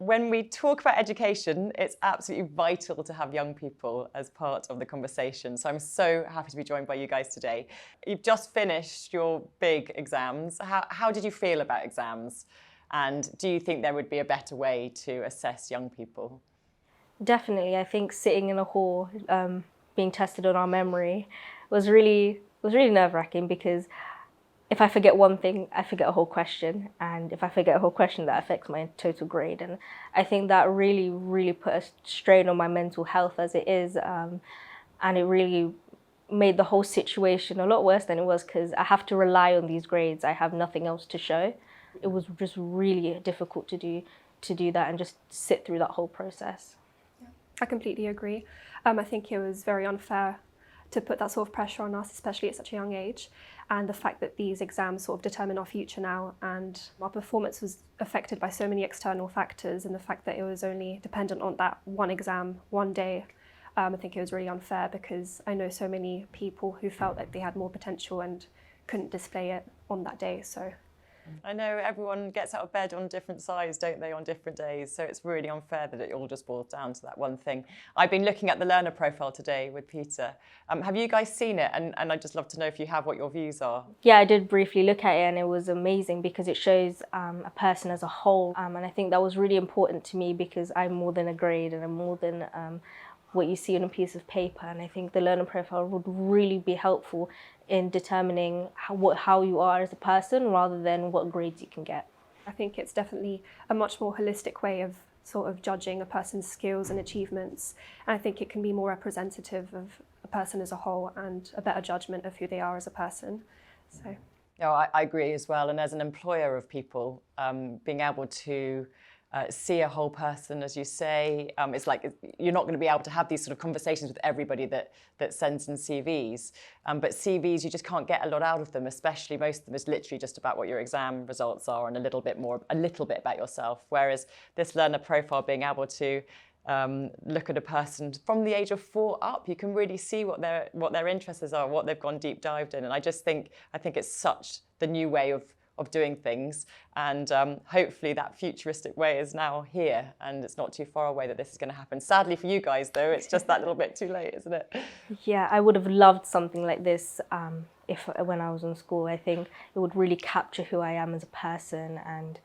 When we talk about education, it's absolutely vital to have young people as part of the conversation. So I'm so happy to be joined by you guys today. You've just finished your big exams. How did you feel about exams? And do you think there would be a better way to assess young people? Definitely. I think sitting in a hall, being tested on our memory was really nerve-wracking, because if I forget one thing, I forget a whole question. And if I forget a whole question, that affects my total grade. And I think that really put a strain on my mental health as it is. And it really made the whole situation a lot worse than it was, because I have to rely on these grades. I have nothing else to show. It was just really difficult to do that and just sit through that whole process. I completely agree. I think it was very unfair to put that sort of pressure on us, especially at such a young age. And the fact that these exams sort of determine our future now, and our performance was affected by so many external factors, and the fact that it was only dependent on that one exam, one day, I think it was really unfair, because I know so many people who felt like they had more potential and couldn't display it on that day. So I know everyone gets out of bed on different sides, don't they, on different days. So it's really unfair that it all just boils down to that one thing. I've been looking at the learner profile today with Peter. Have you guys seen it? And I'd just love to know if you have, what your views are. Yeah, I did briefly look at it, and it was amazing because it shows a person as a whole. And I think that was really important to me, because I'm more than a grade, and I'm more than what you see on a piece of paper. And I think the learner profile would really be helpful in determining how you are as a person, rather than what grades you can get. I think it's definitely a much more holistic way of sort of judging a person's skills and achievements. And I think it can be more representative of a person as a whole, and a better judgment of who they are as a person. So. No, I agree as well. And as an employer of people, being able to see a whole person, as you say, it's like you're not going to be able to have these sort of conversations with everybody that sends in CVs. But CVs, you just can't get a lot out of them, especially most of them is literally just about what your exam results are and a little bit about yourself. Whereas this learner profile, being able to look at a person from the age of 4 up, you can really see what their interests are, what they've gone deep dived in. And I think it's such the new way of doing things, and hopefully that futuristic way is now here, and it's not too far away that this is going to happen. Sadly for you guys, though, it's just that little bit too late, isn't it? Yeah, I would have loved something like this when I was in school. I think it would really capture who I am as a person, and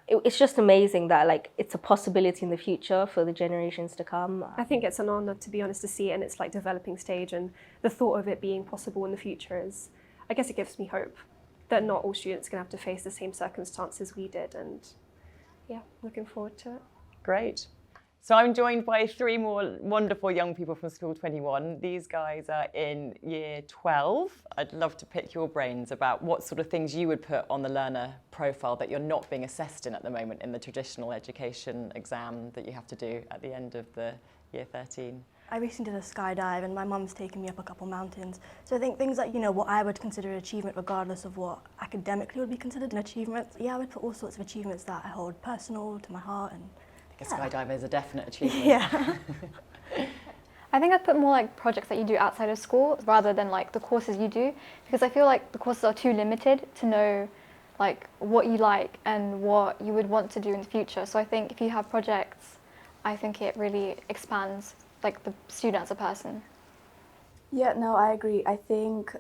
it's just amazing that it's a possibility in the future for the generations to come. I think it's an honour, to be honest, to see it in its developing stage, and the thought of it being possible in the future is, I guess it gives me hope that not all students are going to have to face the same circumstances we did, and yeah, looking forward to it. Great. So I'm joined by 3 more wonderful young people from School 21. These guys are in year 12. I'd love to pick your brains about what sort of things you would put on the learner profile that you're not being assessed in at the moment in the traditional education exam that you have to do at the end of the year 13. I recently did a skydive, and my mum's taken me up a couple mountains. So I think things like, what I would consider an achievement, regardless of what academically would be considered an achievement. Yeah, I would put all sorts of achievements that I hold personal to my heart. And a skydiver is a definite achievement. Yeah. I think I'd put more like projects that you do outside of school rather than like the courses you do, because I feel like the courses are too limited to know like what you like and what you would want to do in the future. So I think if you have projects, I think it really expands like the student as a person. Yeah, no, I agree. I think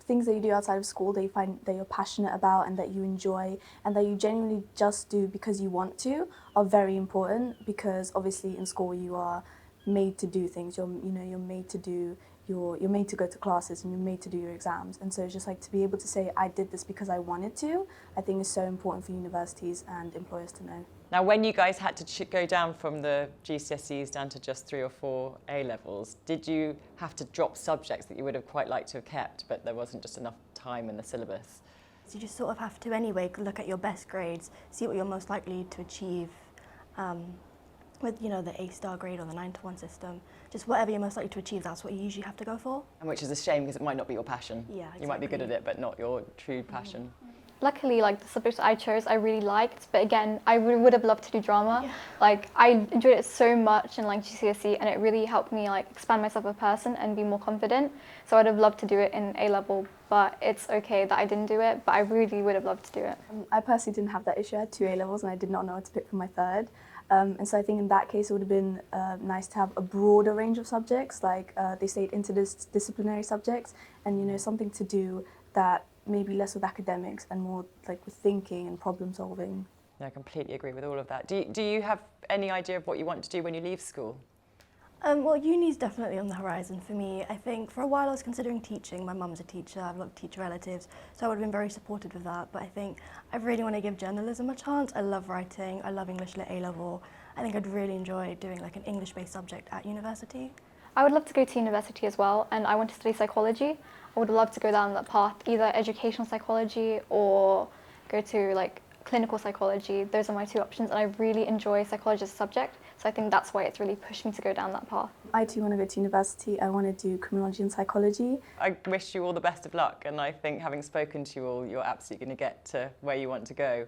things that you do outside of school that you find that you're passionate about and that you enjoy and that you genuinely just do because you want to are very important, because obviously in school you are made to do things. You're made to go to classes, and you're made to do your exams. And so it's just like to be able to say I did this because I wanted to, I think is so important for universities and employers to know. Now, when you guys had to go down from the GCSEs down to just 3 or 4 A-levels, did you have to drop subjects that you would have quite liked to have kept, but there wasn't just enough time in the syllabus? So you just sort of have to anyway look at your best grades, see what you're most likely to achieve with the A-star grade or the 9-to-1 system. Just whatever you're most likely to achieve, that's what you usually have to go for. And which is a shame, because it might not be your passion. Yeah, exactly. You might be good at it, but not your true passion. Luckily, like the subjects I chose, I really liked, but again, I would have loved to do drama. Yeah. Like I enjoyed it so much in like GCSE, and it really helped me like expand myself as a person and be more confident. So I'd have loved to do it in A-level, but it's okay that I didn't do it, but I really would have loved to do it. I personally didn't have that issue. I had 2 A-levels and I did not know what to pick for my third. And so I think in that case it would have been nice to have a broader range of subjects, like they say interdisciplinary subjects, and you know, something to do that maybe less with academics and more like with thinking and problem solving. I completely agree with all of that. Do you have any idea of what you want to do when you leave school? Well, uni's definitely on the horizon for me. I think for a while I was considering teaching. My mum's a teacher, I have a lot of teacher relatives, so I would have been very supportive of that. But I think I really want to give journalism a chance. I love writing, I love English Lit A-level. I think I'd really enjoy doing like an English-based subject at university. I would love to go to university as well, and I want to study psychology. I would love to go down that path, either educational psychology or go to like clinical psychology. Those are my 2 options, and I really enjoy psychology as a subject, so I think that's why it's really pushed me to go down that path. I too want to go to university. I want to do criminology and psychology. I wish you all the best of luck, and I think having spoken to you all, you're absolutely going to get to where you want to go.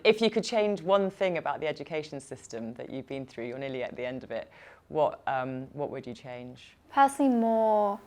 If you could change one thing about the education system that you've been through, you're nearly at the end of it, what would you change? Personally, more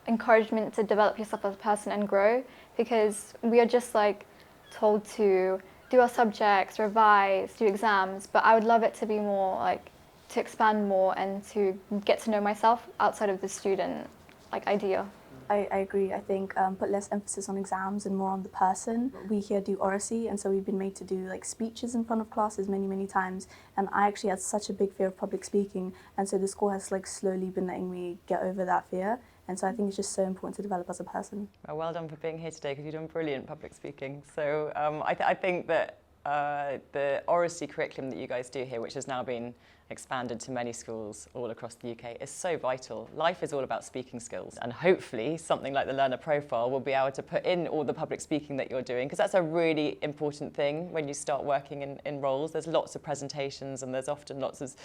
encouragement to develop yourself as a person and grow, because we are just like told to do our subjects, revise, do exams, but I would love it to be more like to expand more and to get to know myself outside of the student like idea. I agree. I think put less emphasis on exams and more on the person. We here do oracy, and so we've been made to do like speeches in front of classes many times, and I actually had such a big fear of public speaking, and so the school has like slowly been letting me get over that fear. And so I think it's just so important to develop as a person. Well done for being here today, because you've done brilliant public speaking. So I think that the oracy curriculum that you guys do here, which has now been expanded to many schools all across the UK, is so vital. Life is all about speaking skills, and hopefully something like the learner profile will be able to put in all the public speaking that you're doing, because that's a really important thing when you start working in roles. There's lots of presentations and there's often lots of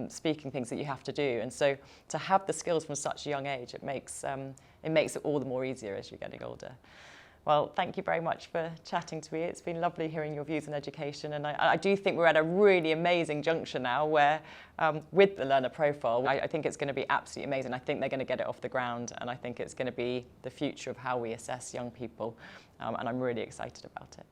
speaking things that you have to do, and so to have the skills from such a young age, it makes it all the more easier as you're getting older. Well, thank you very much for chatting to me. It's been lovely hearing your views on education, and I do think we're at a really amazing juncture now where, with the learner profile, I think it's going to be absolutely amazing. I think they're going to get it off the ground, and I think it's going to be the future of how we assess young people, and I'm really excited about it.